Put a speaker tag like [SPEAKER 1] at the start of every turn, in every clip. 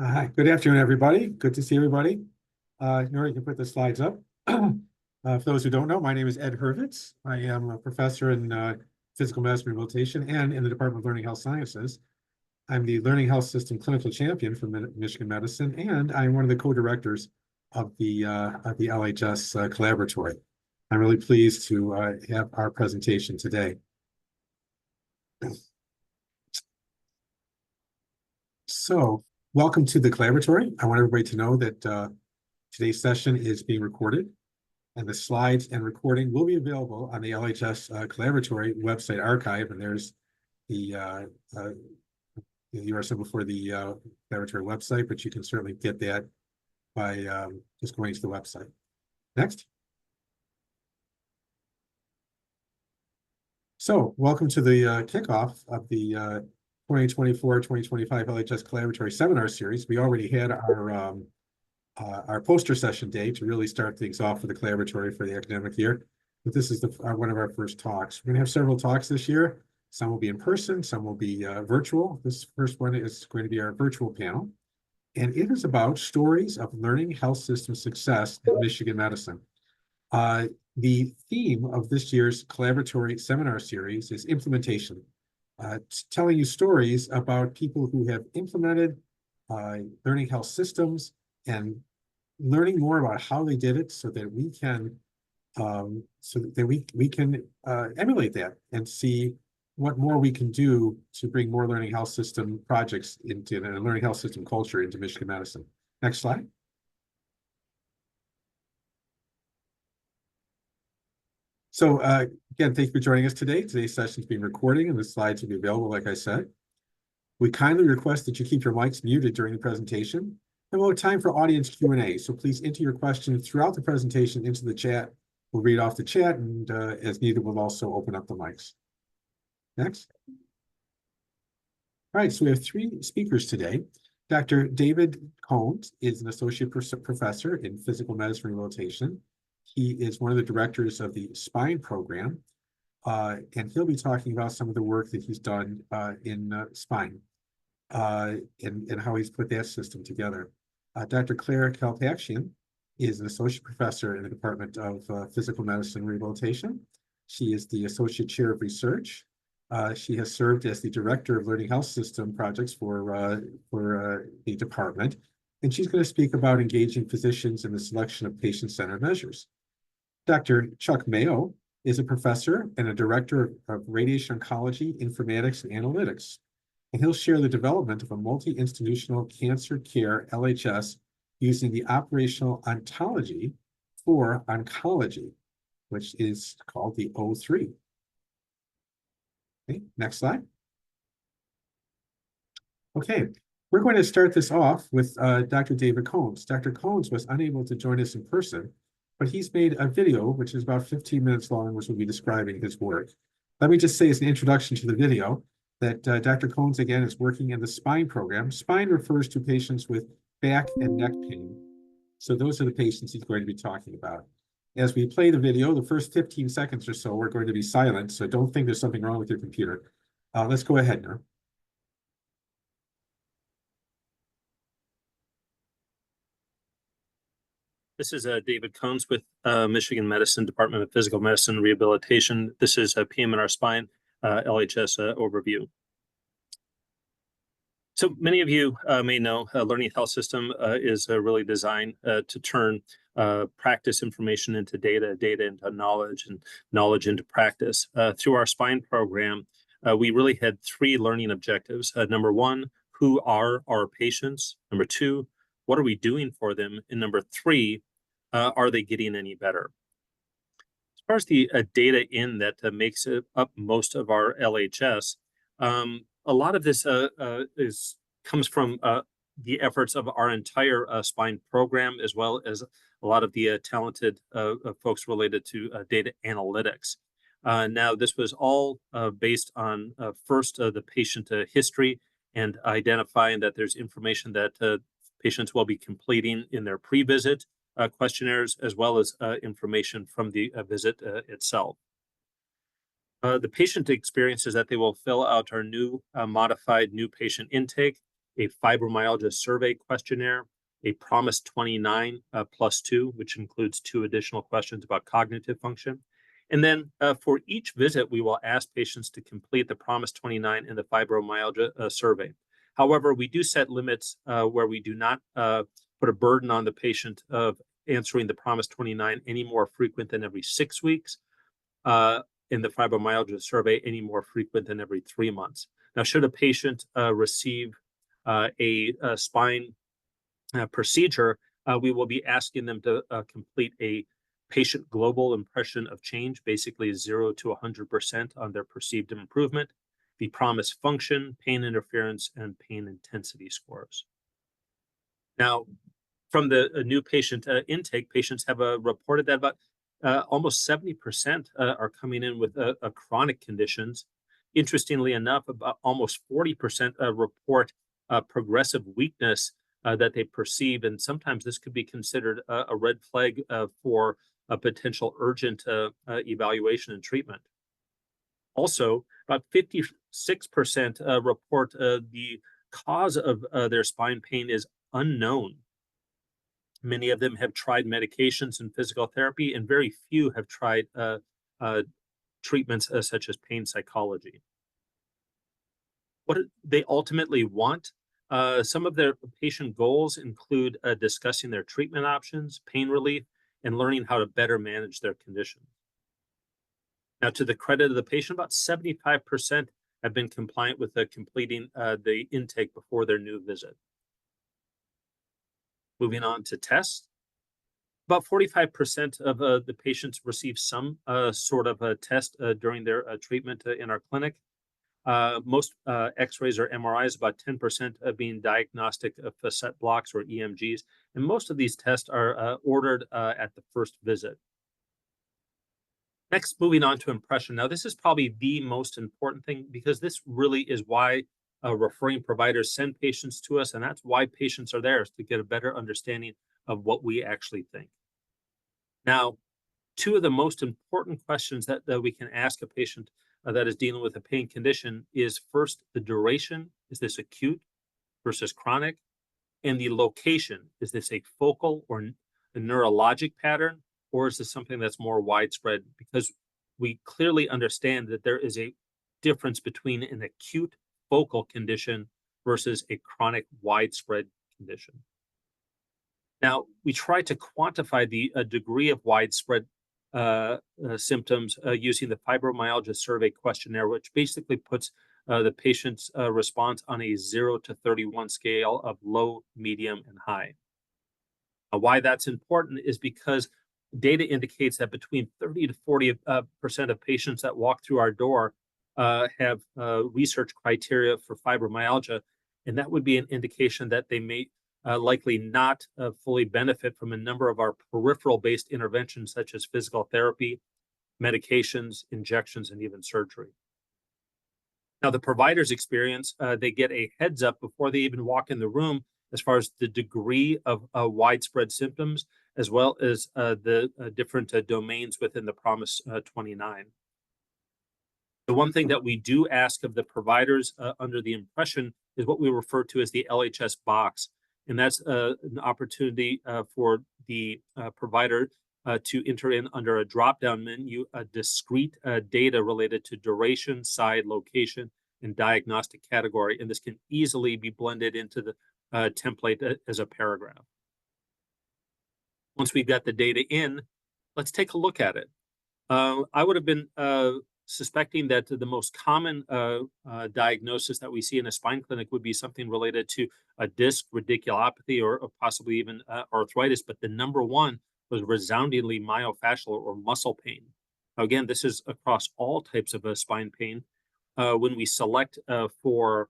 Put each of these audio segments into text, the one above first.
[SPEAKER 1] Hi, good afternoon, everybody. Good to see everybody. Nora, you can put the slides up. For those who don't know, my name is Ed Hurwitz. I am a professor in physical medicine rehabilitation and in the Department of Learning Health Sciences. I'm the Learning Health System Clinical Champion for Michigan Medicine, and I'm one of the co-directors of the LHS Collaboratory. I'm really pleased to have our presentation today. So, welcome to the Collaboratory. I want everybody to know that today's session is being recorded, and the slides and recording will be available on the LHS Collaboratory website archive. And there's the URL for the Collaboratory website, but you can certainly get that by just going to the website. Next. So, welcome to the kickoff of the 2024-2025 LHS Collaboratory Seminar Series. We already had our poster session day to really start things off for the Collaboratory for the academic year. But this is one of our first talks. We're going to have several talks this year. Some will be in person, some will be virtual. This first one is going to be our virtual panel. And it is about stories of learning health system success in Michigan medicine. The theme of this year's Collaboratory Seminar Series is implementation, telling you stories about people who have implemented learning health systems and learning more about how they did it so that we can emulate that and see what more we can do to bring more learning health system projects into and learning health system culture into Michigan medicine. Next slide. So again, thank you for joining us today. Today's session is being recorded and the slides will be available, like I said. We kindly request that you keep your mics muted during the presentation. And we'll have time for audience Q&A. So please enter your questions throughout the presentation into the chat. We'll read off the chat, and as needed, we'll also open up the mics. Next. All right, so we have three speakers today. Dr. David Combs is an associate professor in physical medicine rehabilitation. He is one of the directors of the spine program, and he'll be talking about some of the work that he's done in spine and how he's put that system together. Dr. Claire Kalpakshian is an associate professor in the Department of Physical Medicine Rehabilitation. She is the associate chair of research. She has served as the director of learning health system projects for the department, and she's going to speak about engaging physicians in the selection of patient-centered measures. Dr. Chuck Mayo is a professor and a director of radiation oncology, informatics, and analytics. And he'll share the development of a multi-institutional cancer care LHS using the operational ontology for oncology, which is called the O3. Okay, next slide. Okay, we're going to start this off with Dr. David Combs. Dr. Combs was unable to join us in person, but he's made a video, which is about 15 minutes long, which will be describing his work. Let me just say as an introduction to the video that Dr. Combs, again, is working in the spine program. Spine refers to patients with back and neck pain. So those are the patients he's going to be talking about. As we play the video, the first 15 seconds or so, we're going to be silent, so don't think there's something wrong with your computer. Let's go ahead, Nur.
[SPEAKER 2] This is David Combs with Michigan Medicine Department of Physical Medicine and Rehabilitation. This is a PM&R Spine LHS overview. So many of you may know Learning Health System is really designed to turn practice information into data, data into knowledge, and knowledge into practice. Through our spine program, we really had three learning objectives. Number one, who are our patients? Number two, what are we doing for them? And number three, are they getting any better? As far as the data in that makes up most of our LHS, a lot of this comes from the efforts of our entire spine program, as well as a lot of the talented folks related to data analytics. Now, this was all based on first the patient history and identifying that there's information that patients will be completing in their pre-visit questionnaires, as well as information from the visit itself. The patient experience is that they will fill out our new modified new patient intake. a fibromyalgia survey questionnaire, a Promise 29 +2, which includes 2 additional questions about cognitive function. And then for each visit, we will ask patients to complete the Promise 29 and the fibromyalgia survey. However, we do set limits where we do not put a burden on the patient of answering the Promise 29 any more frequent than every 6 weeks, in the fibromyalgia survey any more frequent than every 3 months. Now, should a patient receive a spine procedure, we will be asking them to complete a patient global impression of change, basically 0 to 100% on their perceived improvement, the Promise function, pain interference, and pain intensity scores. Now, from the new patient intake, patients have reported that about almost 70% are coming in with chronic conditions. Interestingly enough, about almost 40% report progressive weakness that they perceive, and sometimes this could be considered a red flag for a potential urgent evaluation and treatment. Also, about 56% report the cause of their spine pain is unknown. Many of them have tried medications and physical therapy, and very few have tried treatments such as pain psychology. What they ultimately want, some of their patient goals include discussing their treatment options, pain relief, and learning how to better manage their condition. Now, to the credit of the patient, about 75% have been compliant with completing the intake before their new visit. Moving on to tests, about 45% of the patients receive some sort of a test during their treatment in our clinic. Most X-rays or MRIs, about 10% being diagnostic of facet blocks or EMGs, and most of these tests are ordered at the first visit. Next, moving on to impression. Now, this is probably the most important thing because this really is why referring providers send patients to us, and that's why patients are there, is to get a better understanding of what we actually think. Now, 2 of the most important questions that we can ask a patient that is dealing with a pain condition is first, the duration. Is this acute versus chronic? And the location. Is this a focal or a neurologic pattern, or is this something that's more widespread? Because we clearly understand that there is a difference between an acute focal condition versus a chronic widespread condition. Now, we try to quantify the degree of widespread symptoms using the fibromyalgia survey questionnaire, which basically puts the patient's response on a 0 to 31 scale of low, medium, and high. Why that's important is because data indicates that between 30 to 40% of patients that walk through our door have research criteria for fibromyalgia, and that would be an indication that they may likely not fully benefit from a number of our peripheral-based interventions such as physical therapy, medications, injections, and even surgery. Now, the provider's experience, they get a heads up before they even walk in the room as far as the degree of widespread symptoms, as well as the different domains within the Promise 29. The one thing that we do ask of the providers under the impression is what we refer to as the LHS box. And that's an opportunity for the provider to enter in under a drop-down menu, discrete data related to duration, side, location, and diagnostic category. And this can easily be blended into the template as a paragraph. Once we've got the data in, let's take a look at it. I would have been suspecting that the most common diagnosis that we see in a spine clinic would be something related to a disc radiculopathy or possibly even arthritis, but the number one was resoundingly myofascial or muscle pain. Now, again, this is across all types of spine pain. When we select for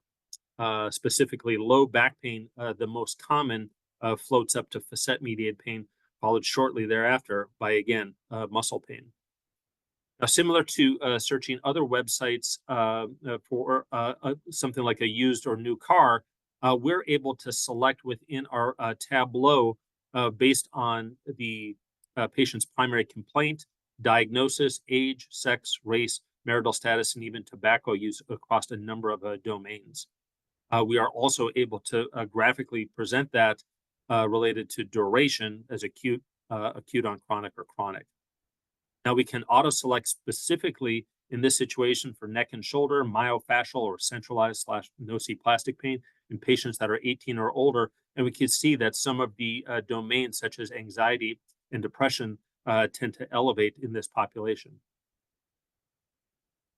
[SPEAKER 2] specifically low back pain, the most common floats up to facet-mediated pain, followed shortly thereafter by, again, muscle pain. Now, similar to searching other websites for something like a used or new car, we're able to select within our tableau based on the patient's primary complaint, diagnosis, age, sex, race, marital status, and even tobacco use across a number of domains. We are also able to graphically present that related to duration as acute, acute on chronic, or chronic. Now we can auto-select specifically in this situation for neck and shoulder, myofascial or centralized / nociplastic pain in patients that are 18 or older. And we can see that some of the domains such as anxiety and depression tend to elevate in this population.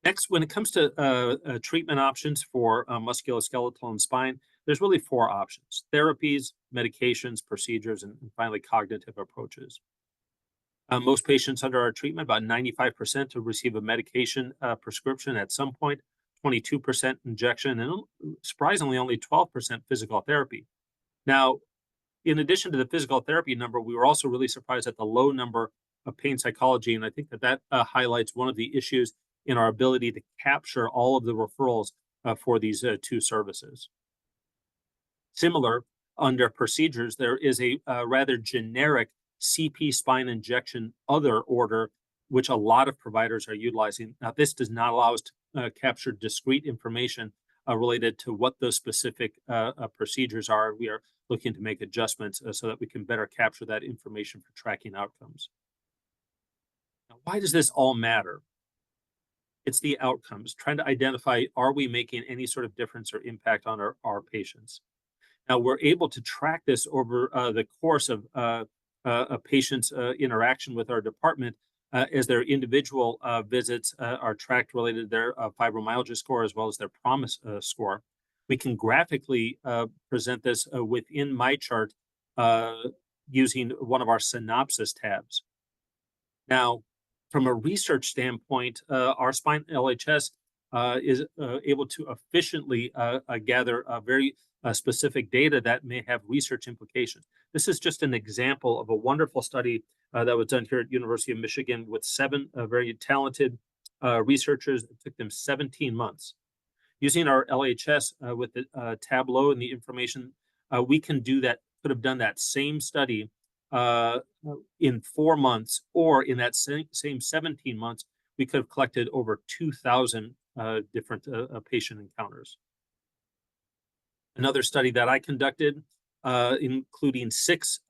[SPEAKER 2] Next, when it comes to treatment options for musculoskeletal and spine, there's really 4 options: therapies, medications, procedures, and finally cognitive approaches. Most patients under our treatment, about 95%, will receive a medication prescription at some point, 22% injection, and surprisingly only 12% physical therapy. Now, in addition to the physical therapy number, we were also really surprised at the low number of pain psychology, and I think that highlights one of the issues in our ability to capture all of the referrals for these 2 services. Similar, under procedures, there is a rather generic CP spine injection other order, which a lot of providers are utilizing. Now, this does not allow us to capture discrete information related to what those specific procedures are. We are looking to make adjustments so that we can better capture that information for tracking outcomes. Now, why does this all matter? It's the outcomes, trying to identify, are we making any sort of difference or impact on our patients? Now, we're able to track this over the course of a patient's interaction with our department as their individual visits are tracked related to their fibromyalgia score as well as their PROMIS score. We can graphically present this within MyChart using one of our synopsis tabs. Now, from a research standpoint, our spine LHS is able to efficiently gather very specific data that may have research implications. This is just an example of a wonderful study that was done here at University of Michigan with 7 very talented researchers. It took them 17 months. Using our LHS with the Tableau and the information, we can do that, could have done that same study in 4 months, or in that same 17 months, we could have collected over 2,000 different patient encounters. Another study that I conducted, including 6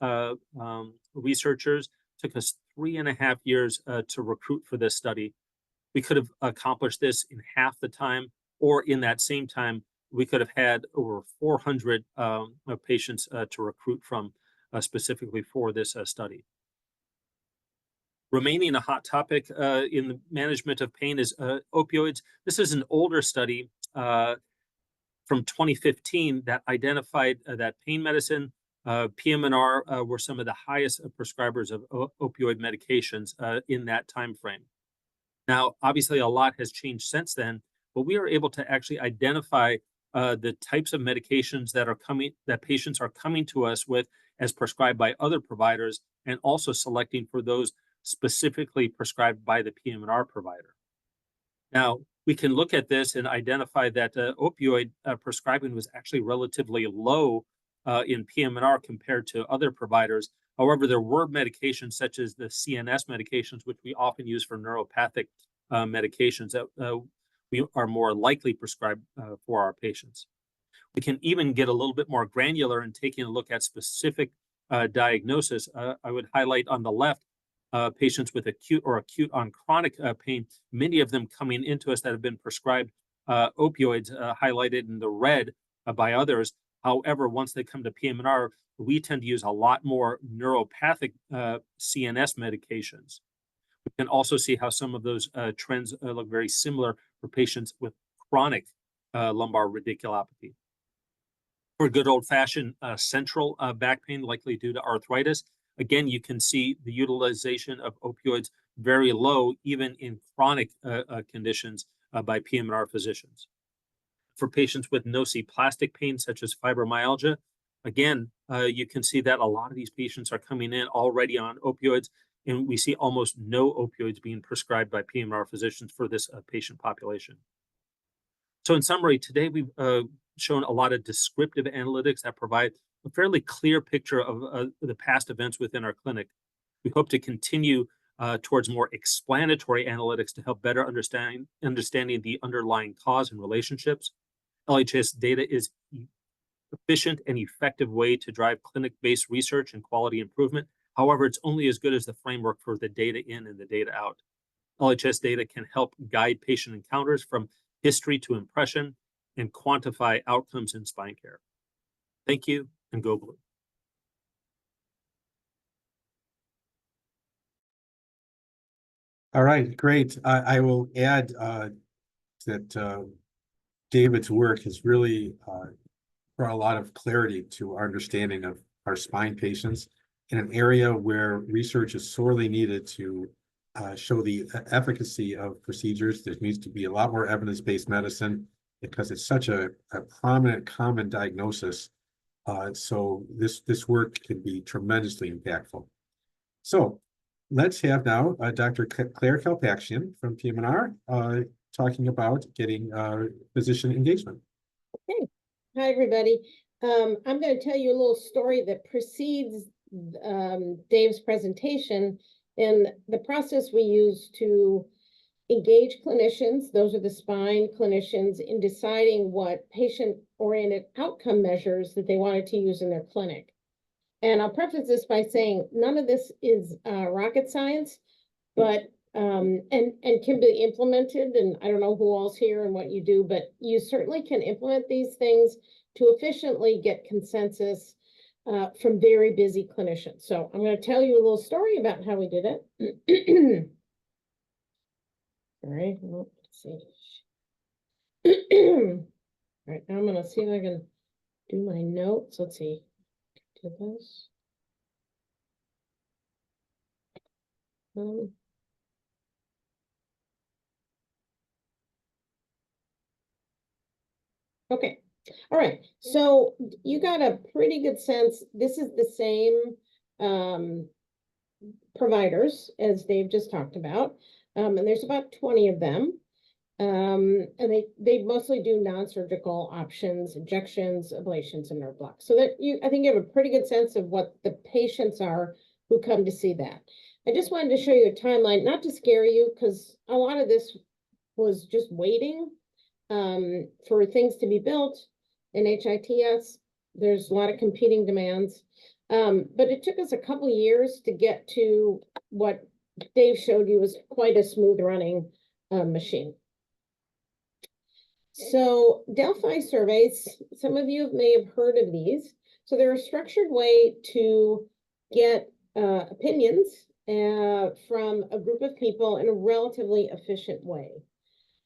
[SPEAKER 2] researchers, took us 3.5 years to recruit for this study. We could have accomplished this in half the time, or in that same time, we could have had over 400 patients to recruit from specifically for this study. Remaining a hot topic in the management of pain is opioids. This is an older study from 2015 that identified that pain medicine, PM&R were some of the highest prescribers of opioid medications in that time frame. Now, obviously, a lot has changed since then, but we are able to actually identify the types of medications that patients are coming to us with as prescribed by other providers, and also selecting for those specifically prescribed by the PM&R provider. Now, we can look at this and identify that opioid prescribing was actually relatively low in PM&R compared to other providers. However, there were medications such as the CNS medications, which we often use for neuropathic medications, that we are more likely prescribed for our patients. We can even get a little bit more granular in taking a look at specific diagnosis. I would highlight on the left patients with acute or acute on chronic pain, many of them coming into us that have been prescribed opioids, highlighted in the red by others. However, once they come to PM&R, we tend to use a lot more neuropathic CNS medications. We can also see how some of those trends look very similar for patients with chronic lumbar radiculopathy. For good old-fashioned central back pain, likely due to arthritis, again, you can see the utilization of opioids very low, even in chronic conditions by PM&R physicians. For patients with nociplastic pain, such as fibromyalgia, again, you can see that a lot of these patients are coming in already on opioids, and we see almost no opioids being prescribed by PM&R physicians for this patient population. So in summary, today we've shown a lot of descriptive analytics that provide a fairly clear picture of the past events within our clinic. We hope to continue towards more explanatory analytics to help better understanding the underlying cause and relationships. LHS data is efficient and effective way to drive clinic-based research and quality improvement. However, it's only as good as the framework for the data in and the data out. LHS data can help guide patient encounters from history to impression and quantify outcomes in spine care. Thank you, and go Blue.
[SPEAKER 1] All right, great. I will add that David's work has really brought a lot of clarity to our understanding of our spine patients in an area where research is sorely needed to show the efficacy of procedures. There needs to be a lot more evidence-based medicine because it's such a prominent, common diagnosis. So this work can be tremendously impactful. So let's have now Dr. Claire Kalpakshian from PM&R talking about getting physician engagement.
[SPEAKER 3] Okay. Hi, everybody. I'm going to tell you a little story that precedes Dave's presentation and the process we use to engage clinicians. Those are the spine clinicians in deciding what patient-oriented outcome measures that they wanted to use in their clinic. And I'll preface this by saying none of this is rocket science, but and can be implemented. And I don't know who all's here and what you do, but you certainly can implement these things to efficiently get consensus from very busy clinicians. So I'm going to tell you a little story about how we did it. All right, well, let's see. All right, now I'm going to see if I can do my notes. Let's see. Do this. Okay. All right. So you got a pretty good sense. This is the same providers as Dave just talked about. And there's about 20 of them. And they mostly do non-surgical options, injections, ablations, and nerve blocks. So that I think you have a pretty good sense of what the patients are who come to see that. I just wanted to show you a timeline, not to scare you, because a lot of this was just waiting for things to be built in HITS. There's a lot of competing demands. But it took us a couple of years to get to what Dave showed you was quite a smooth running machine. So Delphi surveys, some of you may have heard of these. So they're a structured way to get opinions from a group of people in a relatively efficient way.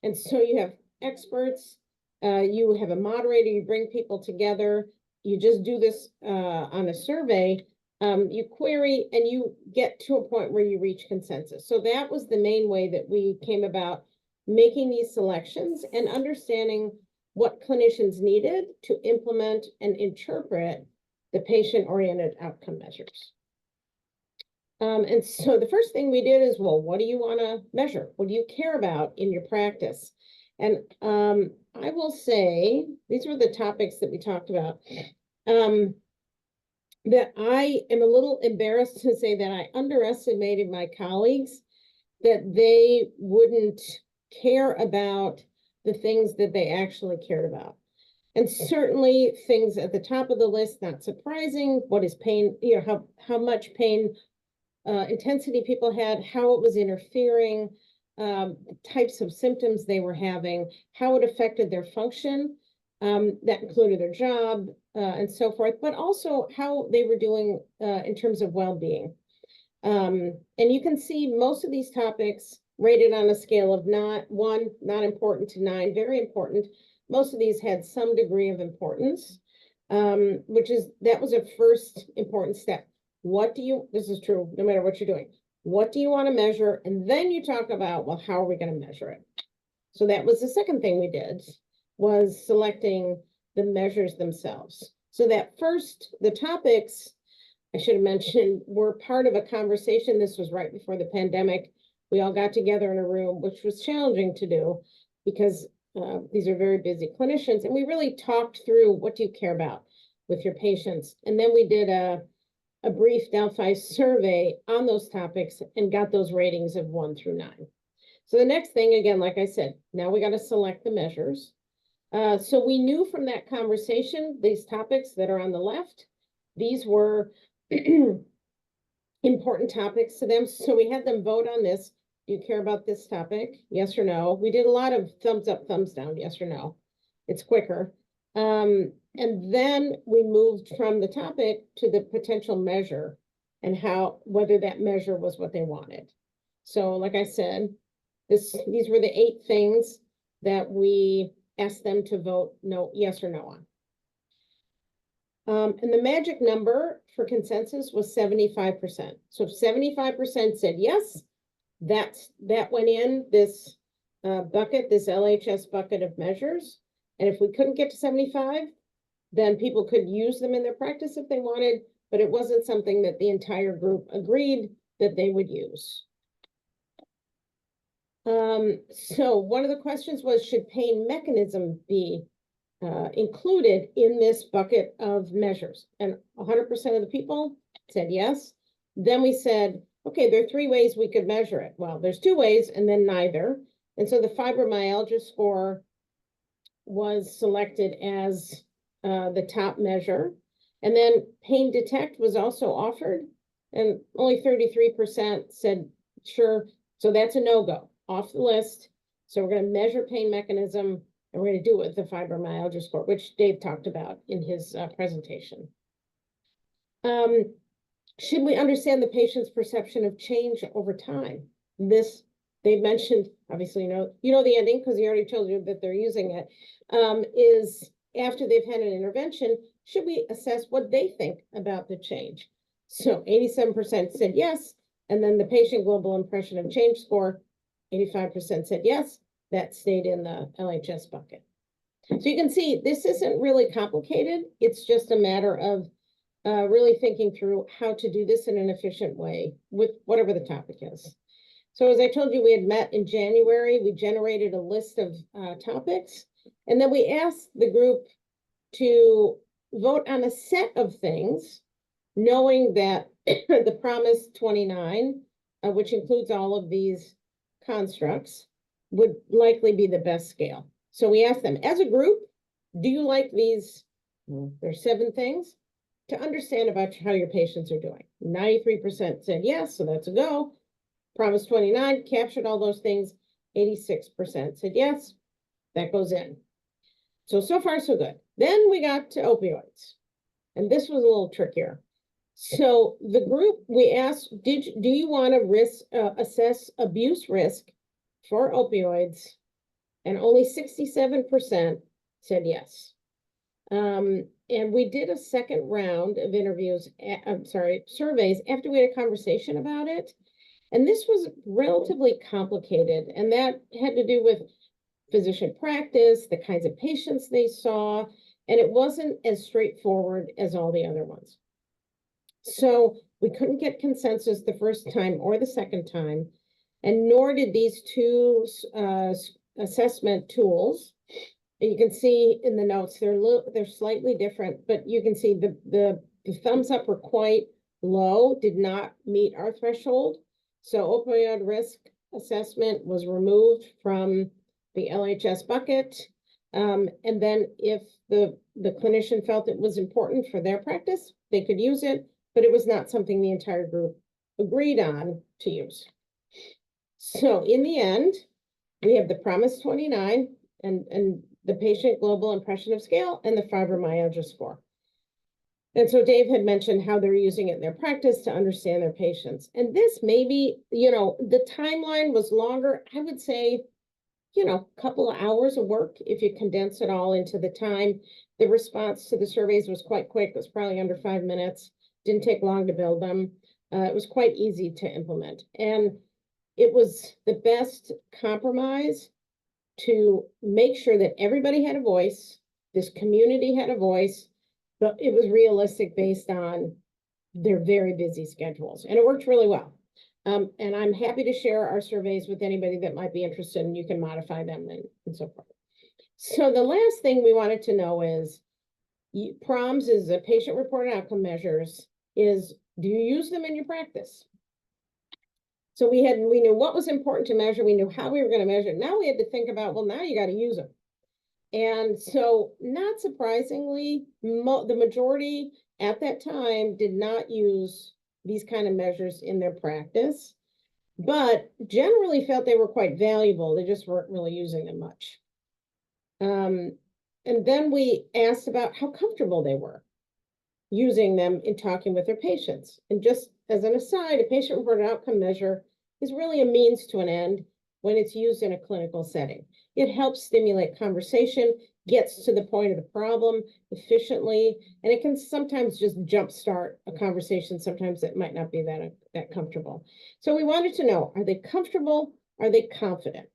[SPEAKER 3] And so you have experts, you have a moderator, you bring people together, you just do this on a survey, you query, and you get to a point where you reach consensus. So that was the main way that we came about making these selections and understanding what clinicians needed to implement and interpret the patient-oriented outcome measures. And so the first thing we did is, well, what do you want to measure? What do you care about in your practice? And I will say, these were the topics that we talked about, that I am a little embarrassed to say that I underestimated my colleagues, that they wouldn't care about the things that they actually cared about. And certainly things at the top of the list, not surprising, what is pain, you know, how much pain intensity people had, how it was interfering, the types of symptoms they were having, how it affected their function, that included their job and so forth, but also how they were doing in terms of well-being. And you can see most of these topics rated on a scale of 1, not important, to 9, very important. Most of these had some degree of importance, that was a first important step. This is true, no matter what you're doing. What do you want to measure? And then you talk about, well, how are we going to measure it? So that was the second thing we did, was selecting the measures themselves. So that first, the topics, I should have mentioned, were part of a conversation. This was right before the pandemic. We all got together in a room, which was challenging to do because these are very busy clinicians. And we really talked through, what do you care about with your patients? And then we did a brief Delphi survey on those topics and got those ratings of 1 through 9. So the next thing, again, like I said, now we got to select the measures. So we knew from that conversation, these topics that are on the left, these were important topics to them. So we had them vote on this. Do you care about this topic? Yes or no? We did a lot of thumbs up, thumbs down, yes or no. It's quicker. And then we moved from the topic to the potential measure and whether that measure was what they wanted. So like I said, these were the 8 things that we asked them to vote no, yes or no on. And the magic number for consensus was 75%. So if 75% said yes, that went in this bucket, this LHS bucket of measures. And if we couldn't get to 75, then people could use them in their practice if they wanted, but it wasn't something that the entire group agreed that they would use. So one of the questions was, should pain mechanism be included in this bucket of measures? And 100% of the people said yes. Then we said, okay, there are 3 ways we could measure it. Well, there's 2 ways and then neither. And so the fibromyalgia score was selected as the top measure. And then pain detect was also offered, and only 33% said sure. So that's a no-go, off the list. So we're going to measure pain mechanism, and we're going to do it with the fibromyalgia score, which Dave talked about in his presentation. Should we understand the patient's perception of change over time? This, they mentioned, obviously, you know the ending because he already told you that they're using it, is after they've had an intervention, should we assess what they think about the change? So 87% said yes, and then the patient global impression of change score, 85% said yes, that stayed in the LHS bucket. So you can see this isn't really complicated. It's just a matter of really thinking through how to do this in an efficient way with whatever the topic is. So as I told you, we had met in January. We generated a list of topics, and then we asked the group to vote on a set of things, knowing that the Promise 29, which includes all of these constructs, would likely be the best scale. So we asked them, as a group, do you like these, there's 7 things, to understand about how your patients are doing? 93% said yes, so that's a go. Promise 29 captured all those things. 86% said yes, that goes in. So far, so good. Then we got to opioids, and this was a little trickier. So the group, we asked, do you want to assess abuse risk for opioids? And only 67% said yes. And we did a second round of surveys after we had a conversation about it. And this was relatively complicated, and that had to do with physician practice, the kinds of patients they saw, and it wasn't as straightforward as all the other ones. So we couldn't get consensus the first time or the second time, and nor did these 2 assessment tools. And you can see in the notes, they're slightly different, but you can see the thumbs up were quite low, did not meet our threshold. So opioid risk assessment was removed from the LHS bucket. And then if the clinician felt it was important for their practice, they could use it, but it was not something the entire group agreed on to use. So in the end, we have the Promise 29 and the patient global impression of scale and the fibromyalgia score. And so Dave had mentioned how they're using it in their practice to understand their patients. And this maybe, the timeline was longer. I would say, a couple of hours of work if you condense it all into the time. The response to the surveys was quite quick. It was probably under 5 minutes. Didn't take long to build them. It was quite easy to implement. And it was the best compromise to make sure that everybody had a voice, this community had a voice, but it was realistic based on their very busy schedules. And it worked really well. And I'm happy to share our surveys with anybody that might be interested, and you can modify them and so forth. So the last thing we wanted to know is, PROMS is a patient-reported outcome measures, do you use them in your practice? So we knew what was important to measure. We knew how we were going to measure it. Now we had to think about, well, now you got to use them. And so, not surprisingly, the majority at that time did not use these kind of measures in their practice, but generally felt they were quite valuable. They just weren't really using them much. And then we asked about how comfortable they were using them in talking with their patients. And just as an aside, a patient-reported outcome measure is really a means to an end when it's used in a clinical setting. It helps stimulate conversation, gets to the point of the problem efficiently, and it can sometimes just jumpstart a conversation. Sometimes it might not be that comfortable. So we wanted to know, are they comfortable? Are they confident?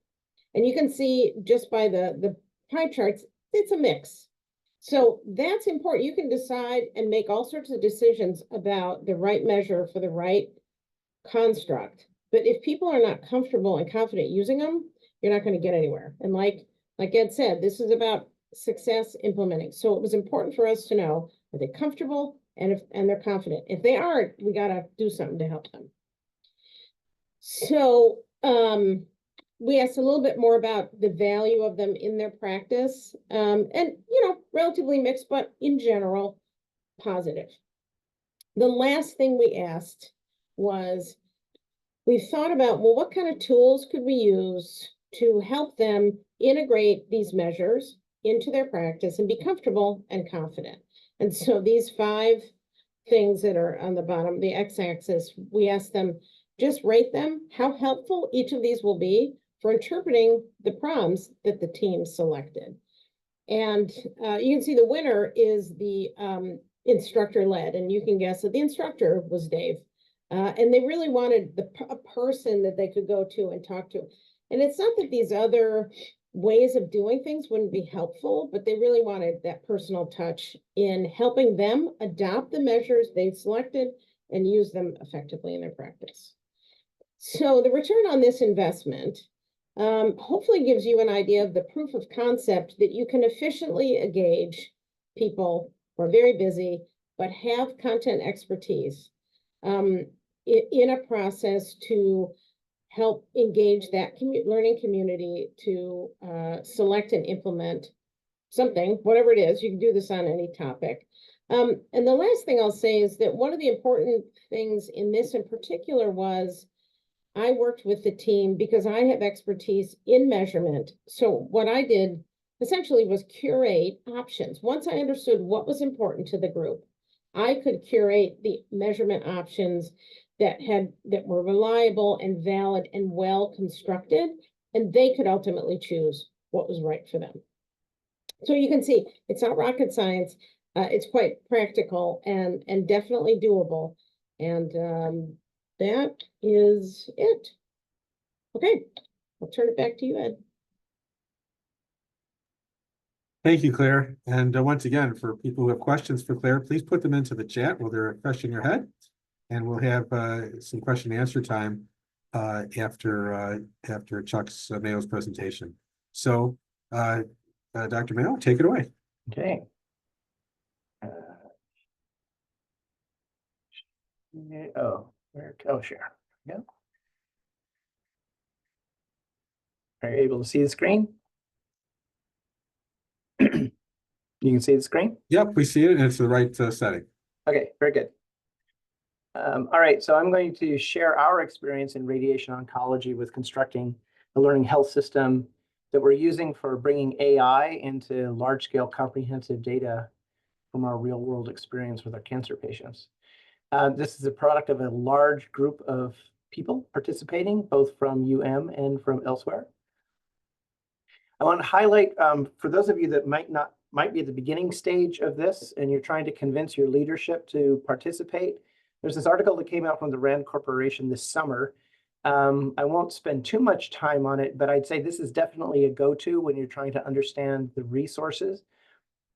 [SPEAKER 3] And you can see just by the pie charts, it's a mix. So that's important. You can decide and make all sorts of decisions about the right measure for the right construct. But if people are not comfortable and confident using them, you're not going to get anywhere. And like Ed said, this is about success implementing. So it was important for us to know, are they comfortable and they're confident? If they aren't, we got to do something to help them. So we asked a little bit more about the value of them in their practice, and relatively mixed, but in general, positive. The last thing we asked was, we thought about, well, what kind of tools could we use to help them integrate these measures into their practice and be comfortable and confident? And so these 5 things that are on the bottom, the x-axis, we asked them, just rate them, how helpful each of these will be for interpreting the problems that the team selected. And you can see the winner is the instructor-led, and you can guess that the instructor was Dave. And they really wanted a person that they could go to and talk to. And it's not that these other ways of doing things wouldn't be helpful, but they really wanted that personal touch in helping them adopt the measures they selected and use them effectively in their practice. So the return on this investment hopefully gives you an idea of the proof of concept that you can efficiently engage people who are very busy but have content expertise in a process to help engage that learning community to select and implement something, whatever it is. You can do this on any topic. And the last thing I'll say is that one of the important things in this in particular was I worked with the team because I have expertise in measurement. So what I did essentially was curate options. Once I understood what was important to the group, I could curate the measurement options that were reliable and valid and well constructed, and they could ultimately choose what was right for them. So you can see it's not rocket science. It's quite practical and definitely doable. And that is it. Okay, I'll turn it back to you, Ed.
[SPEAKER 1] Thank you, Claire. And once again, for people who have questions for Claire, please put them into the chat while they're fresh in your head. And we'll have some question and answer time after Chuck's Mayo's presentation. So, Dr. Mayo, take it away.
[SPEAKER 4] Okay. Share. Yeah. Are you able to see the screen? You can see the screen?
[SPEAKER 1] Yep, we see it, and it's the right setting.
[SPEAKER 4] Okay, very good. All right, so I'm going to share our experience in radiation oncology with constructing a learning health system that we're using for bringing AI into large-scale comprehensive data from our real-world experience with our cancer patients. This is a product of a large group of people participating, both from UM and from elsewhere. I want to highlight, for those of you that might be at the beginning stage of this and you're trying to convince your leadership to participate, there's this article that came out from the RAND Corporation this summer. I won't spend too much time on it, but I'd say this is definitely a go-to when you're trying to understand the resources.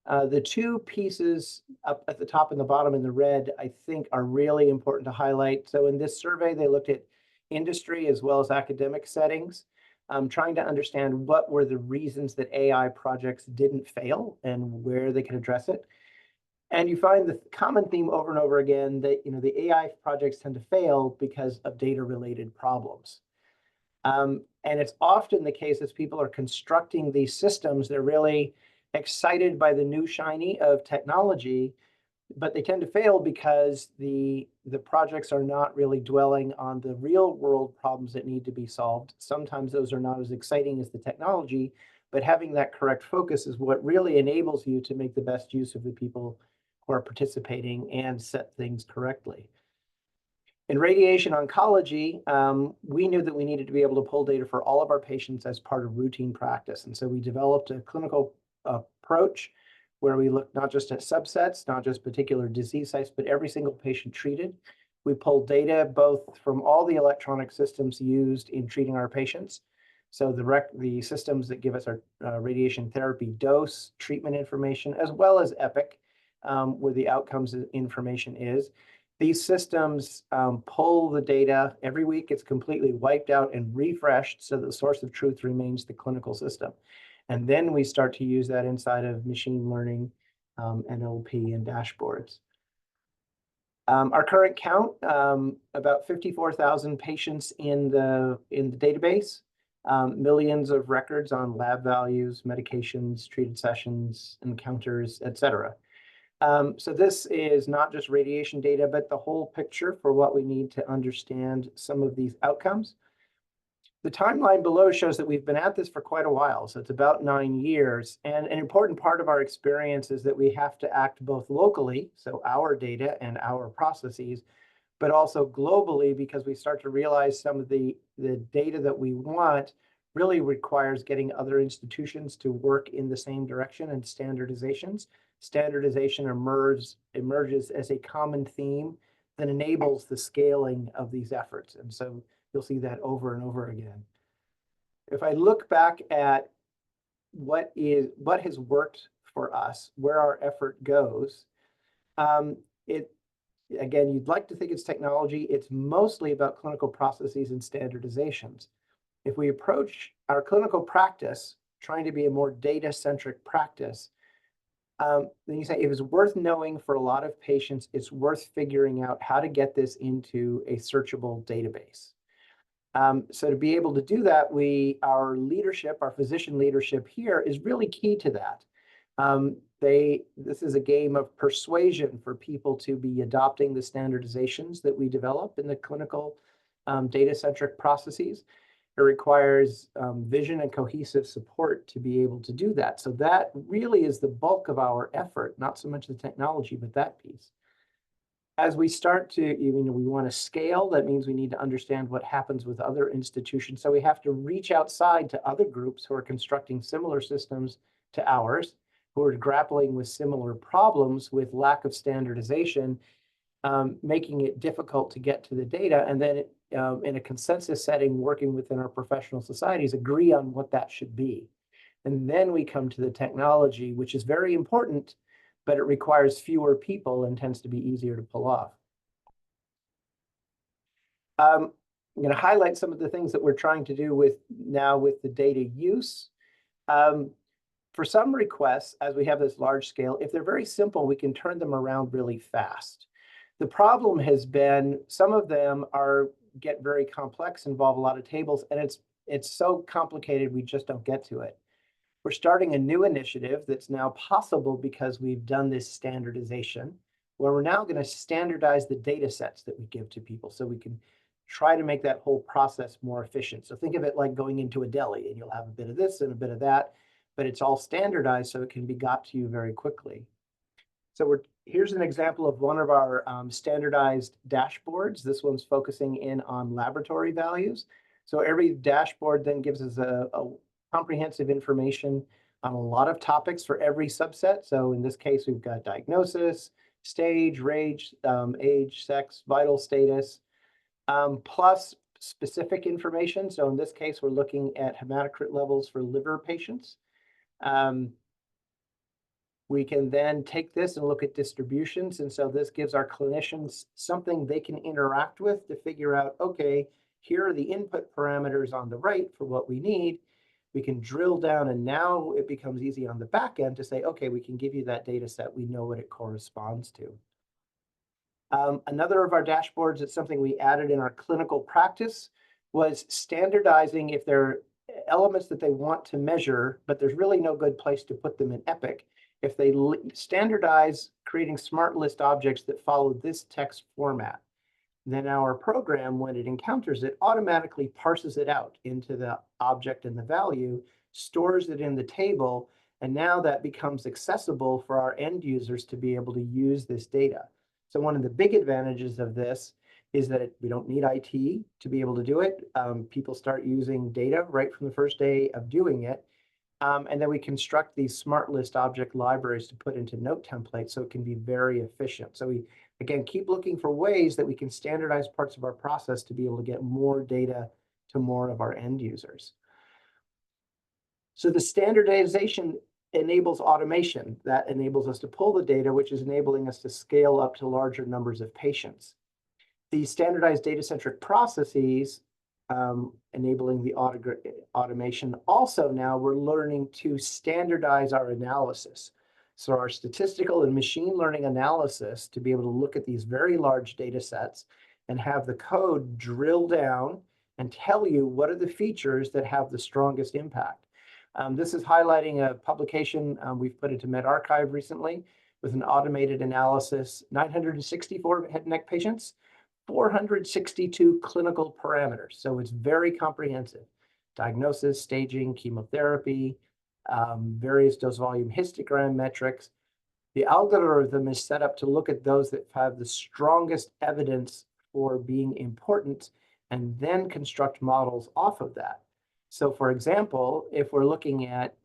[SPEAKER 4] The 2 pieces up at the top and the bottom in the red, I think, are really important to highlight. So in this survey, they looked at industry as well as academic settings, trying to understand what were the reasons that AI projects didn't fail and where they could address it. And you find the common theme over and over again that the AI projects tend to fail because of data-related problems. And it's often the case as people are constructing these systems, they're really excited by the new shiny of technology, but they tend to fail because the projects are not really dwelling on the real world problems that need to be solved. Sometimes those are not as exciting as the technology, but having that correct focus is what really enables you to make the best use of the people who are participating and set things correctly. In radiation oncology, we knew that we needed to be able to pull data for all of our patients as part of routine practice. And so we developed a clinical approach where we looked not just at subsets, not just particular disease sites, but every single patient treated. We pulled data both from all the electronic systems used in treating our patients. So the systems that give us our radiation therapy dose, treatment information, as well as Epic, where the outcomes information is. These systems pull the data every week. It's completely wiped out and refreshed so the source of truth remains the clinical system. And then we start to use that inside of machine learning, NLP, and dashboards. Our current count, about 54,000 patients in the database, millions of records on lab values, medications, treated sessions, encounters, et cetera. So this is not just radiation data, but the whole picture for what we need to understand some of these outcomes. The timeline below shows that we've been at this for quite a while, so it's about 9 years. And an important part of our experience is that we have to act both locally, so our data and our processes, but also globally, because we start to realize some of the data that we want really requires getting other institutions to work in the same direction, and standardizations. Standardization emerges as a common theme that enables the scaling of these efforts. And so you'll see that over and over again. If I look back at what has worked for us, where our effort goes, again, you'd like to think it's technology. It's mostly about clinical processes and standardizations. If we approach our clinical practice trying to be a more data-centric practice, then you say if it's worth knowing for a lot of patients, it's worth figuring out how to get this into a searchable database. So to be able to do that, our leadership, our physician leadership here is really key to that. This is a game of persuasion for people to be adopting the standardizations that we develop in the clinical data-centric processes. It requires vision and cohesive support to be able to do that. So that really is the bulk of our effort, not so much the technology, but that piece. As we start to, we want to scale, that means we need to understand what happens with other institutions. So we have to reach outside to other groups who are constructing similar systems to ours, who are grappling with similar problems with lack of standardization, making it difficult to get to the data. And then in a consensus setting, working within our professional societies, agree on what that should be. And then we come to the technology, which is very important, but it requires fewer people and tends to be easier to pull off. I'm going to highlight some of the things that we're trying to do with the data use. For some requests, as we have this large scale, if they're very simple, we can turn them around really fast. The problem has been some of them get very complex, involve a lot of tables, and it's so complicated we just don't get to it. We're starting a new initiative that's now possible because we've done this standardization, where we're now going to standardize the data sets that we give to people so we can try to make that whole process more efficient. So think of it like going into a deli, and you'll have a bit of this and a bit of that, but it's all standardized so it can be got to you very quickly. So here's an example of one of our standardized dashboards. This one's focusing in on laboratory values. So every dashboard then gives us a comprehensive information on a lot of topics for every subset. So in this case, we've got diagnosis, stage, age, sex, vital status, plus specific information. So in this case, we're looking at hematocrit levels for liver patients. We can then take this and look at distributions. And so this gives our clinicians something they can interact with to figure out, okay, here are the input parameters on the right for what we need. We can drill down, and now it becomes easy on the back end to say, okay, we can give you that data set. We know what it corresponds to. Another of our dashboards is something we added in our clinical practice, was standardizing if there are elements that they want to measure, but there's really no good place to put them in Epic. If they standardize creating smart list objects that follow this text format, then our program, when it encounters it, automatically parses it out into the object and the value, stores it in the table, and now that becomes accessible for our end users to be able to use this data. So one of the big advantages of this is that we don't need IT to be able to do it. People start using data right from the first day of doing it. And then we construct these smart list object libraries to put into note templates so it can be very efficient. So we, again, keep looking for ways that we can standardize parts of our process to be able to get more data to more of our end users. So the standardization enables automation. That enables us to pull the data, which is enabling us to scale up to larger numbers of patients. These standardized data-centric processes enabling the automation. Also now we're learning to standardize our analysis. So our statistical and machine learning analysis to be able to look at these very large data sets and have the code drill down and tell you what are the features that have the strongest impact. This is highlighting a publication we've put into medRxiv recently with an automated analysis, 964 head and neck patients, 462 clinical parameters. So it's very comprehensive. Diagnosis, staging, chemotherapy, various dose volume histogram metrics. The algorithm is set up to look at those that have the strongest evidence for being important and then construct models off of that. So for example, if we're looking at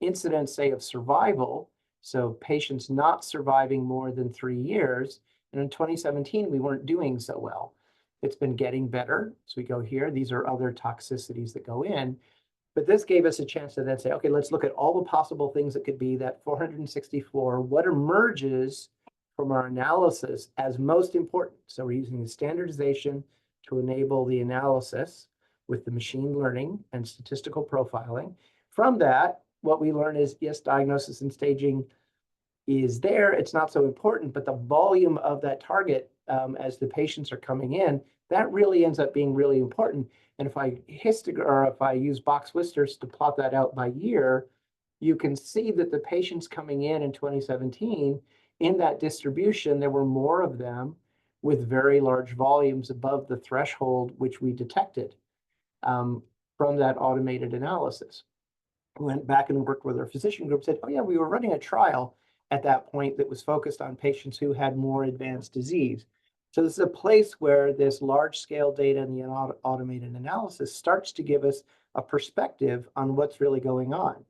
[SPEAKER 4] incidence, say, of survival, so patients not surviving more than 3 years, and in 2017, we weren't doing so well. It's been getting better. So we go here. These are other toxicities that go in. But this gave us a chance to then say, okay, let's look at all the possible things that could be that 464. What emerges from our analysis as most important? So we're using the standardization to enable the analysis with the machine learning and statistical profiling. From that, what we learn is, yes, diagnosis and staging is there. It's not so important, but the volume of that target as the patients are coming in, that really ends up being really important. And if I use box whiskers to plot that out by year, you can see that the patients coming in 2017, in that distribution, there were more of them with very large volumes above the threshold which we detected from that automated analysis. We went back and worked with our physician group, said, oh yeah, we were running a trial at that point that was focused on patients who had more advanced disease. So this is a place where this large scale data and the automated analysis starts to give us a perspective on what's really going on.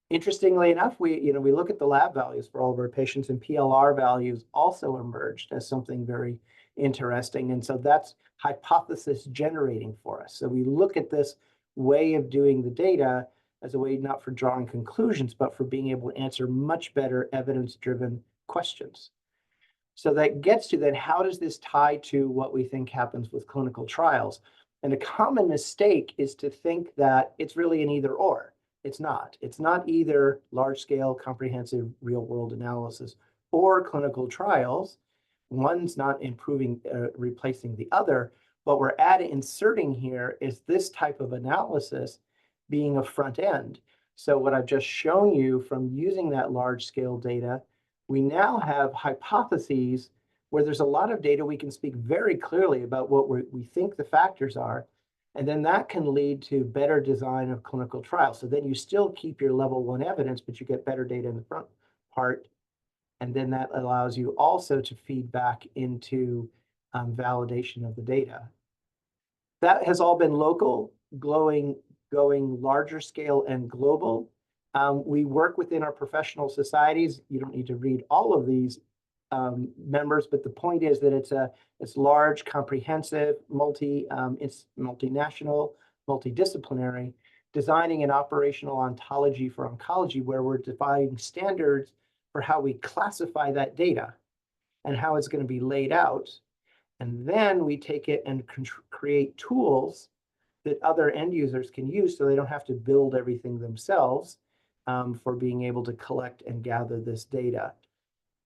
[SPEAKER 4] Interestingly enough, we look at the lab values for all of our patients, and PLR values also emerged as something very interesting. And so that's hypothesis generating for us. So we look at this way of doing the data as a way not for drawing conclusions, but for being able to answer much better evidence-driven questions. So that gets to then, how does this tie to what we think happens with clinical trials? And a common mistake is to think that it's really an either or. It's not. It's not either large-scale, comprehensive, real-world analysis or clinical trials. One's not replacing the other. What we're inserting here is this type of analysis being a front end. So what I've just shown you from using that large scale data, we now have hypotheses where there's a lot of data we can speak very clearly about what we think the factors are. And then that can lead to better design of clinical trials. So then you still keep your level 1 evidence, but you get better data in the front part. And then that allows you also to feed back into validation of the data. That has all been local, going larger scale and global. We work within our professional societies. You don't need to read all of these members, but the point is that it's large, comprehensive, it's multinational, multidisciplinary, designing an operational ontology for oncology, where we're defining standards for how we classify that data and how it's going to be laid out. And then we take it and create tools that other end users can use so they don't have to build everything themselves for being able to collect and gather this data.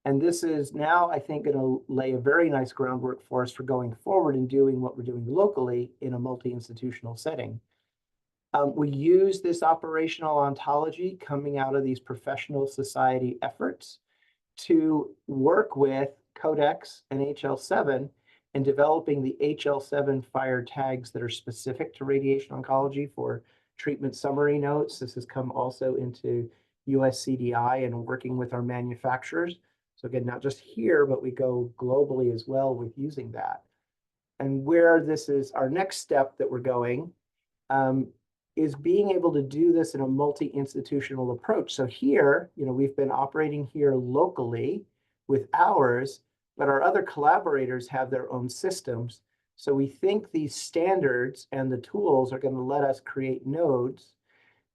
[SPEAKER 4] And this is now, I think, going to lay a very nice groundwork for us for going forward and doing what we're doing locally in a multi-institutional setting. We use this operational ontology coming out of these professional society efforts to work with Codex and HL7 in developing the HL7 FHIR tags that are specific to radiation oncology for treatment summary notes. This has come also into USCDI and working with our manufacturers. So again, not just here, but we go globally as well with using that. And where this is our next step that we're going is being able to do this in a multi-institutional approach. So here, we've been operating here locally with ours, but our other collaborators have their own systems. So we think these standards and the tools are going to let us create nodes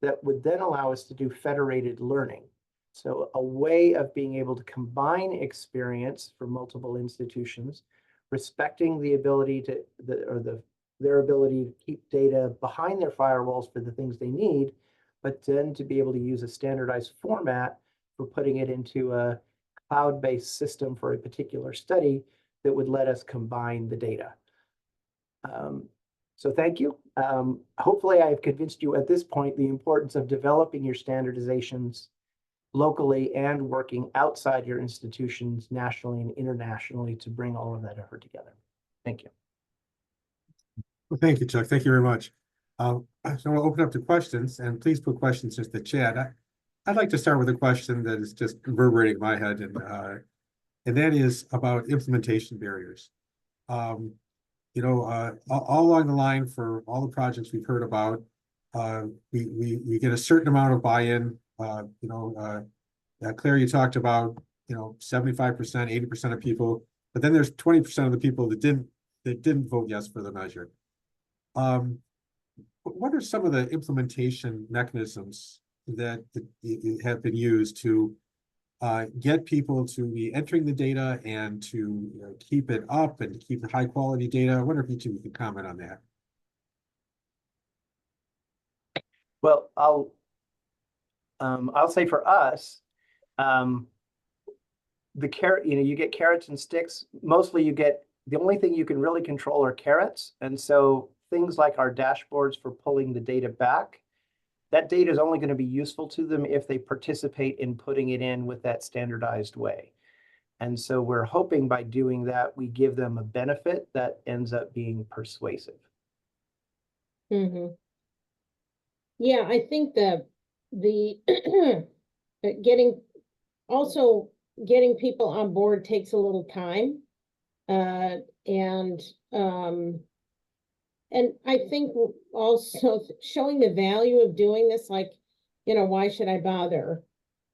[SPEAKER 4] that would then allow us to do federated learning. So a way of being able to combine experience for multiple institutions, respecting the ability to, their ability to keep data behind their firewalls for the things they need, but then to be able to use a standardized format for putting it into a cloud-based system for a particular study that would let us combine the data. So thank you. Hopefully I have convinced you at this point the importance of developing your standardizations locally and working outside your institutions nationally and internationally to bring all of that effort together. Thank you.
[SPEAKER 1] Well, thank you, Chuck. Thank you very much. So we'll open up to questions, and please put questions in the chat. I'd like to start with a question that is just reverberating in my head, and that is about implementation barriers. All along the line for all the projects we've heard about, we get a certain amount of buy-in. Claire, you talked about 75%, 80% of people, but then there's 20% of the people that didn't vote yes for the measure. What are some of the implementation mechanisms that have been used to get people to be entering the data and to keep it up and to keep the high quality data? I wonder if each of you could comment on that.
[SPEAKER 4] Well, I'll say for us, the carrot, you get carrots and sticks. Mostly the only thing you can really control are carrots. And so things like our dashboards for pulling the data back, that data is only going to be useful to them if they participate in putting it in with that standardized way. And so we're hoping by doing that, we give them a benefit that ends up being persuasive.
[SPEAKER 3] Mm-hmm. Yeah, I think the getting people on board takes a little time. And I think also showing the value of doing this, like, why should I bother?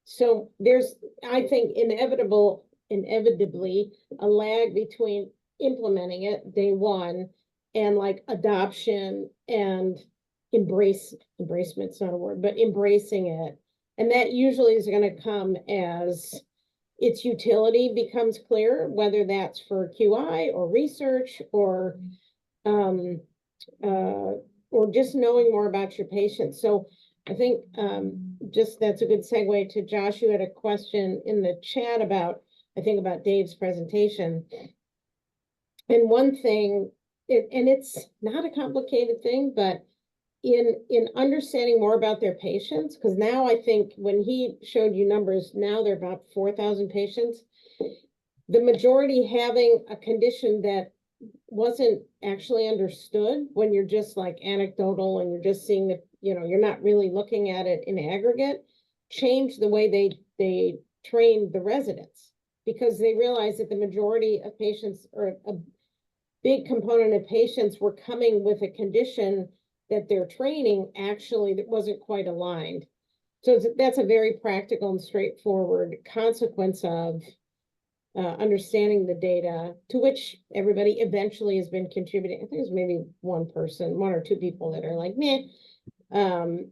[SPEAKER 3] So there's, I think, inevitably a lag between implementing it day one and like adoption and embracement's not a word, but embracing it. And that usually is going to come as its utility becomes clear, whether that's for QI or research or just knowing more about your patients. So I think just that's a good segue to Josh. You had a question in the chat about Dave's presentation. And one thing, and it's not a complicated thing, but in understanding more about their patients, because now I think when he showed you numbers, now they're about 4,000 patients, the majority having a condition that wasn't actually understood when you're just like anecdotal and you're just seeing that, you're not really looking at it in aggregate, change the way they train the residents, because they realized that the majority of patients, or a big component of patients, were coming with a condition that their training actually that wasn't quite aligned. So that's a very practical and straightforward consequence of understanding the data, to which everybody eventually has been contributing. I think there's maybe one or two people that are like, meh, I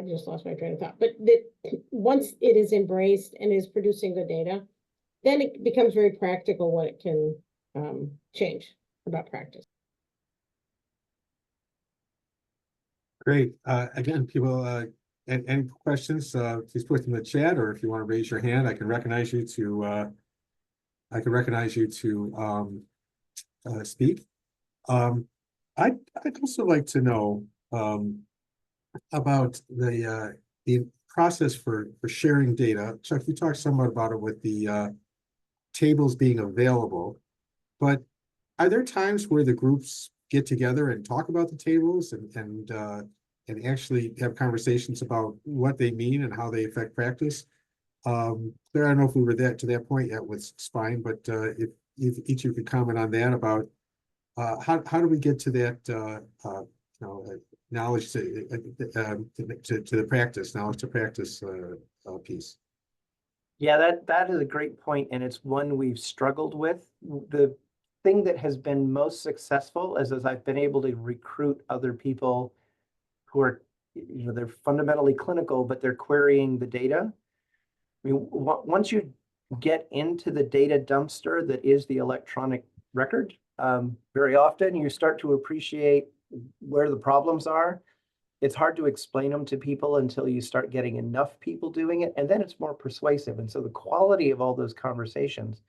[SPEAKER 3] just lost my train of thought. But that once it is embraced and is producing good data, then it becomes very practical what it can change about practice.
[SPEAKER 1] Great. Again, people any questions, please put them in the chat, or if you want to raise your hand, I can recognize you to speak. I'd also like to know about the process for sharing data. Chuck, you talked somewhat about it with the tables being available, but are there times where the groups get together and talk about the tables and actually have conversations about what they mean and how they affect practice? Claire, I don't know if we were to that point yet with spine, but if each of you could comment on that about how do we get to that knowledge to the practice, knowledge to practice piece.
[SPEAKER 4] Yeah, that is a great point, and it's one we've struggled with. The thing that has been most successful is as I've been able to recruit other people who are, they're fundamentally clinical, but they're querying the data. I mean, once you get into the data dumpster that is the electronic record, very often you start to appreciate where the problems are. It's hard to explain them to people until you start getting enough people doing it, and then it's more persuasive. And so the quality of all those conversations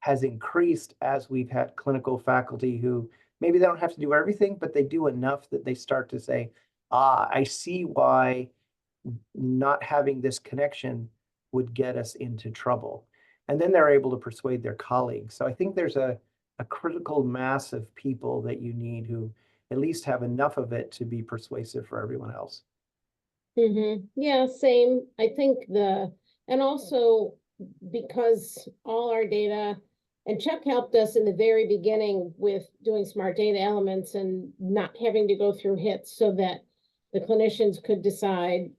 [SPEAKER 4] has increased as we've had clinical faculty who maybe they don't have to do everything, but they do enough that they start to say, I see why not having this connection would get us into trouble. And then they're able to persuade their colleagues. So I think there's a critical mass of people that you need who at least have enough of it to be persuasive for everyone else.
[SPEAKER 3] Yeah, same. I think and also because all our data, and Chuck helped us in the very beginning with doing smart data elements and not having to go through hits so that the clinicians could decide.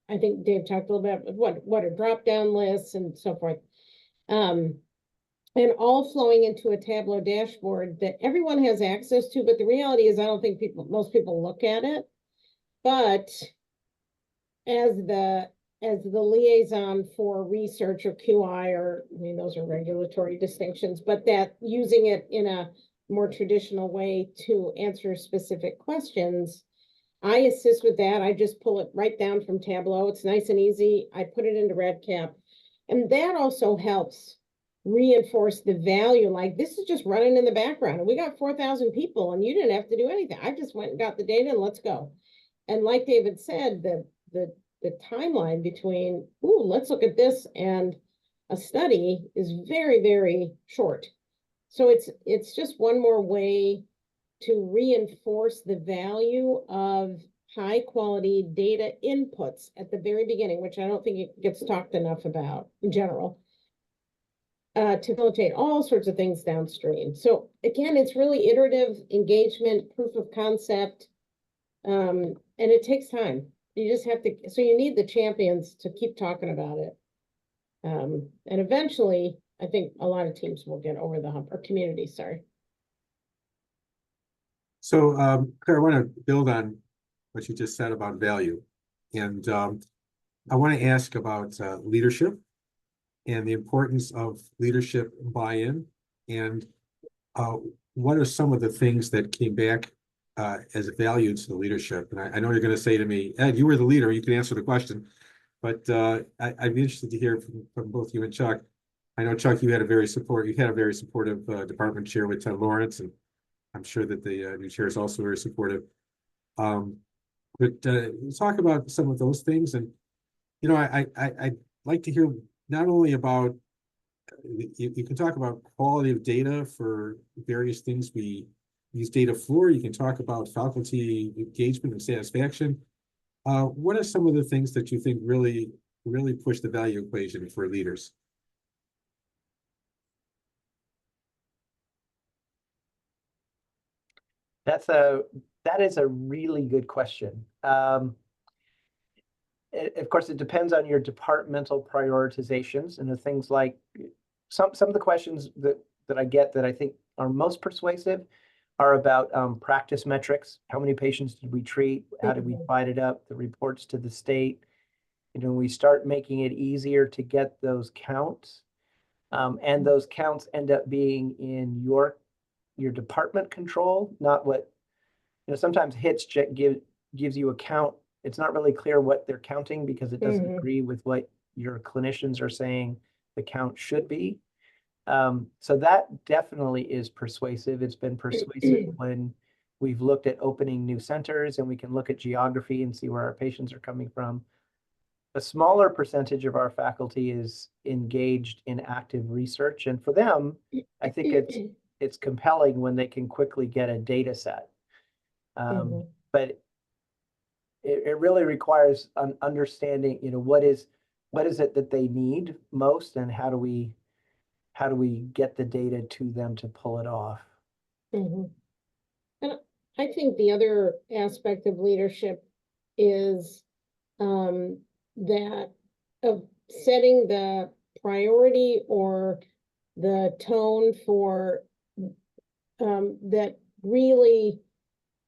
[SPEAKER 3] I think Dave talked a little bit about what are drop-down lists and so forth. And all flowing into a Tableau dashboard that everyone has access to, but the reality is I don't think most people look at it. But as the liaison for research or QI, or I mean those are regulatory distinctions, but that using it in a more traditional way to answer specific questions, I assist with that. I just pull it right down from Tableau. It's nice and easy. I put it into RedCap, and that also helps reinforce the value. Like, this is just running in the background, and we got 4,000 people, and you didn't have to do anything. I just went and got the data, and let's go. And like David said, the timeline between, let's look at this and a study is very, very short. So it's just one more way to reinforce the value of high quality data inputs at the very beginning, which I don't think it gets talked enough about in general, to facilitate all sorts of things downstream. So again, it's really iterative engagement, proof of concept, and it takes time. You just have to, so you need the champions to keep talking about it. And eventually, I think a lot of teams will get over the hump, or communities, sorry.
[SPEAKER 1] So, Claire, I want to build on what you just said about value. And I want to ask about leadership and the importance of leadership buy-in. And what are some of the things that came back as a value to the leadership? And I know you're going to say to me, Ed, you were the leader, you can answer the question. But I'd be interested to hear from both you and Chuck. I know, Chuck, you had a very supportive department chair with Ted Lawrence, and I'm sure that the new chair is also very supportive. But talk about some of those things. And, I'd like to hear not only about, you can talk about quality of data for various things we use data for. You can talk about faculty engagement and satisfaction. What are some of the things that you think really push the value equation for leaders?
[SPEAKER 4] That is a really good question. Of course, it depends on your departmental prioritizations and the things like some of the questions that I get that I think are most persuasive are about practice metrics. How many patients did we treat? How did we divide it up? The reports to the state. We start making it easier to get those counts, and those counts end up being in your department control, not what, sometimes HITS gives you a count it's not really clear what they're counting because it doesn't
[SPEAKER 3] Mhm.
[SPEAKER 4] agree with what your clinicians are saying the count should be. So that definitely is persuasive. It's been persuasive when we've looked at opening new centers and we can look at geography and see where our patients are coming from. A smaller percentage of our faculty is engaged in active research, and for them, I think it's compelling when they can quickly get a data set.
[SPEAKER 3] Mhm.
[SPEAKER 4] But it really requires an understanding, what is it that they need most, and how do we get the data to them to pull it off?
[SPEAKER 3] Mhm. And I think the other aspect of leadership is that of setting the priority or the tone for that really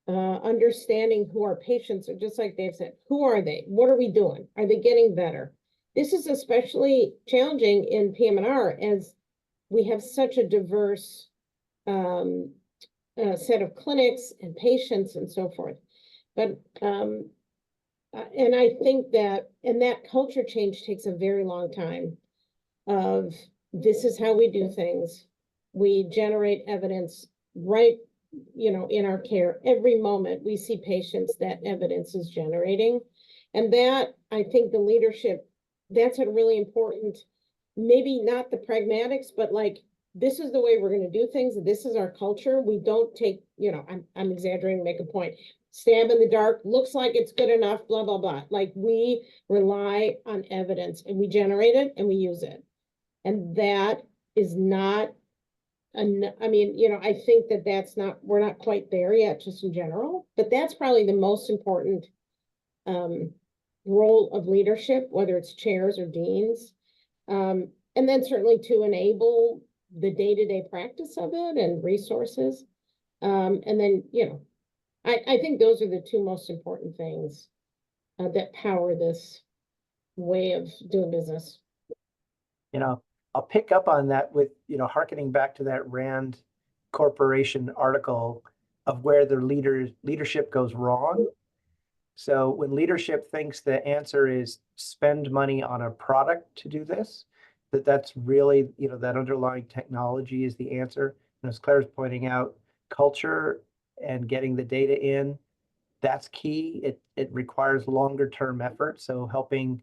[SPEAKER 3] understanding who our patients are, just like Dave said, who are they? What are we doing? Are they getting better? This is especially challenging in PM&R as we have such a diverse set of clinics and patients and so forth. But and I think that culture change takes a very long time of this is how we do things. We generate evidence right, in our care. Every moment we see patients, that evidence is generating. And that, I think the leadership, that's a really important, maybe not the pragmatics, but like, this is the way we're going to do things. This is our culture. We don't take, I'm exaggerating, make a point. Stab in the dark, looks like it's good enough, blah, blah, blah. Like we rely on evidence and we generate it and we use it. And that is not, I mean, I think that we're not quite there yet, just in general, but that's probably the most important role of leadership, whether it's chairs or deans. And then certainly to enable the day-to-day practice of it and resources. And then, I think those are the two most important things that power this way of doing business.
[SPEAKER 4] I'll pick up on that with, hearkening back to that Rand Corporation article of where the leadership goes wrong. So when leadership thinks the answer is spend money on a product to do this, that's really, that underlying technology is the answer. And as Claire's pointing out, culture and getting the data in, that's key. It requires longer term effort. So helping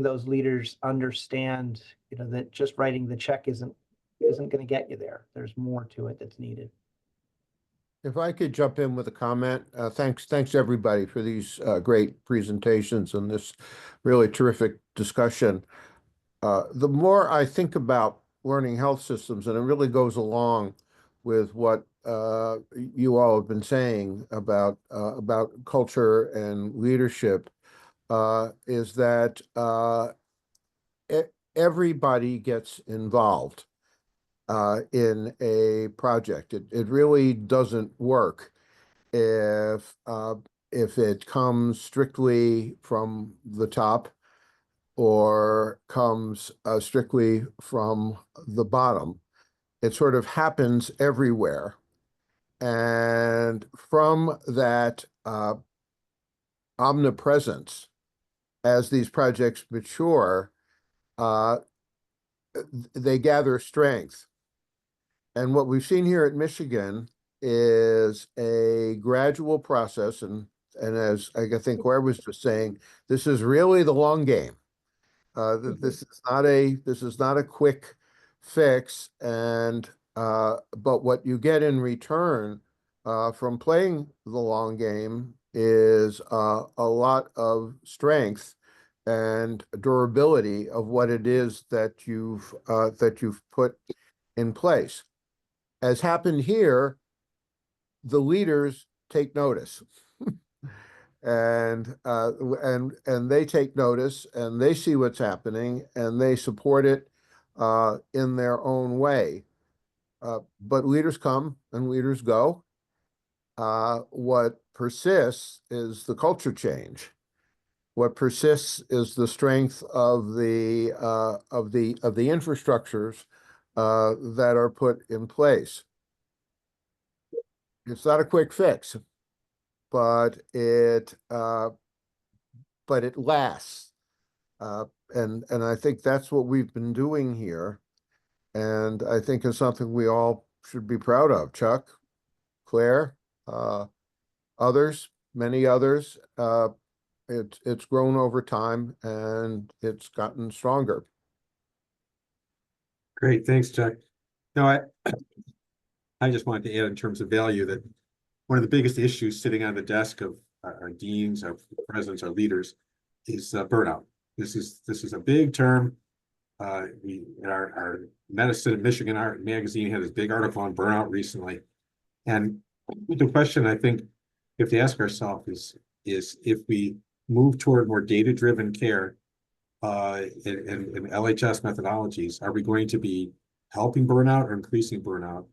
[SPEAKER 4] those leaders understand, that just writing the check isn't going to get you there. There's more to it that's needed.
[SPEAKER 5] If I could jump in with a comment, thanks everybody for these great presentations and this really terrific discussion. The more I think about learning health systems, and it really goes along with what you all have been saying about culture and leadership, is that everybody gets involved in a project. It really doesn't work if it comes strictly from the top or comes strictly from the bottom. It sort of happens everywhere. And from that omnipresence, as these projects mature, they gather strength. And what we've seen here at Michigan is a gradual process. And as I think Claire was just saying, this is really the long game. This is not a quick fix. And but what you get in return from playing the long game is a lot of strength and durability of what it is that you've put in place. As happened here, the leaders take notice. And they take notice and they see what's happening and they support it in their own way. But leaders come and leaders go. What persists is the culture change. What persists is the strength of the infrastructures that are put in place. It's not a quick fix, but it but it lasts. And I think that's what we've been doing here. And I think it's something we all should be proud of. Chuck, Claire, others, many others. It's grown over time and it's gotten stronger.
[SPEAKER 1] Great, thanks, Chuck. No, I just wanted to add in terms of value that one of the biggest issues sitting on the desk of our deans, our presidents, our leaders is burnout. This is a big term. Our Medicine in Michigan Art magazine had this big article on burnout recently. And the question I think we have to ask ourselves is if we move toward more data-driven care and LHS methodologies, are we going to be helping burnout or increasing burnout?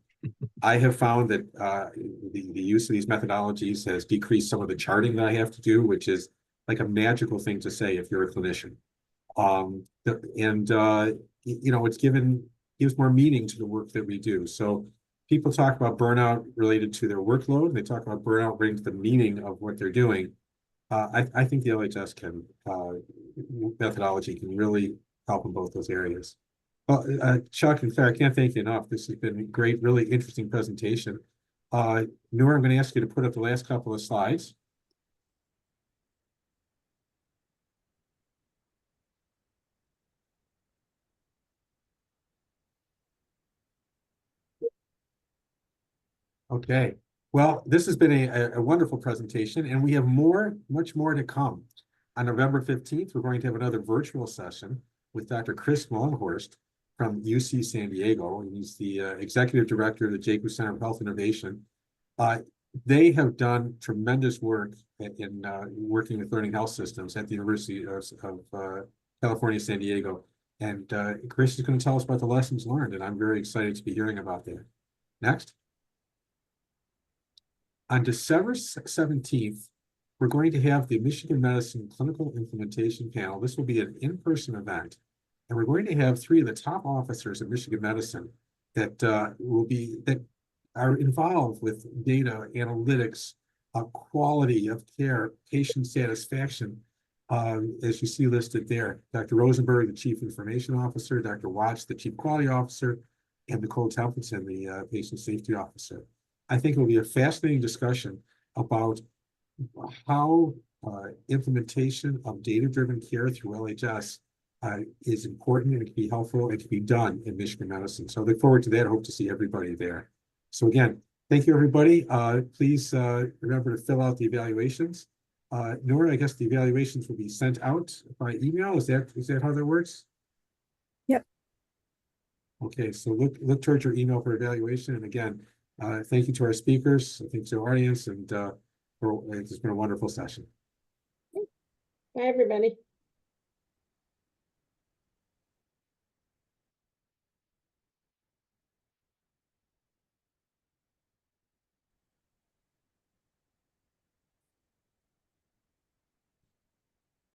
[SPEAKER 1] I have found that the use of these methodologies has decreased some of the charting that I have to do, which is like a magical thing to say if you're a clinician. It's gives more meaning to the work that we do. So people talk about burnout related to their workload. They talk about burnout related to the meaning of what they're doing. I think the LHS methodology can really help in both those areas. Well, Chuck and Claire, I can't thank you enough. This has been a great, really interesting presentation. Noor, I'm going to ask you to put up the last couple of slides. Okay, well, this has been a wonderful presentation, and we have much more to come. On November 15th, we're going to have another virtual session with Dr. Chris Malmhorst from UC San Diego. He's the executive director of the Jaco Center of Health Innovation. They have done tremendous work in working with learning health systems at the University of California, San Diego. And Chris is going to tell us about the lessons learned, and I'm very excited to be hearing about that. Next. On December 17th, we're going to have the Michigan Medicine Clinical Implementation Panel. This will be an in-person event. And we're going to have 3 of the top officers of Michigan Medicine that are involved with data, analytics, quality of care, patient satisfaction, as you see listed there. Dr. Rosenberg, the Chief Information Officer, Dr. Watts, the Chief Quality Officer, and Nicole Templeton, the Patient Safety Officer. I think it will be a fascinating discussion about how implementation of data-driven care through LHS is important and can be helpful and can be done in Michigan Medicine. So I look forward to that. I hope to see everybody there. So again, thank you, everybody. Please remember to fill out the evaluations. Nora, I guess the evaluations will be sent out by email. Is that how that works?
[SPEAKER 6] Yep.
[SPEAKER 1] Okay, so look towards your email for evaluation. And again, thank you to our speakers, thank you to our audience, and it's been a wonderful session.
[SPEAKER 3] Bye, everybody.